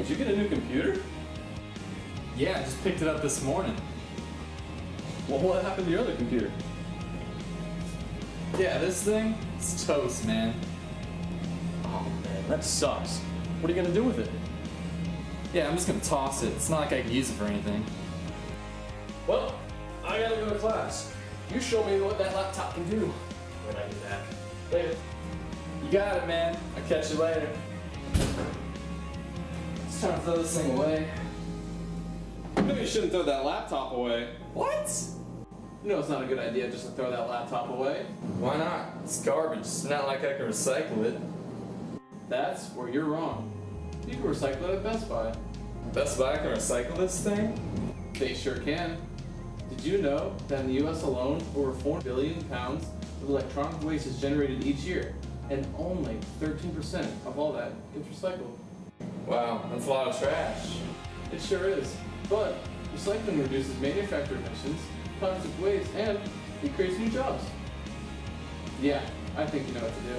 did you get a new computer? Yeah, I just picked it up this morning. Well, what happened to your other computer? Yeah, this thing, it's toast, man. Oh man, that sucks. What are you gonna do with it? Yeah, I'm just gonna toss it. It's not like I can use it for anything. Well, I gotta go to class. You show me what that laptop can do when I get back. Later. You got it, man. I'll catch you later. It's time to throw this thing away. You know you shouldn't throw that laptop away. What? You know it's not a good idea just to throw that laptop away. Why not? It's garbage. It's not like I can recycle it. That's where you're wrong. You can recycle it at Best Buy. Best Buy can recycle this thing? They sure can. Did you know that in the US alone, over 4 billion pounds of electronic waste is generated each year, and only 13% of all that gets recycled? Wow, that's a lot of trash. It sure is. But recycling reduces manufacturer emissions, toxic waste, and it creates new jobs. Yeah, I think you know what to do.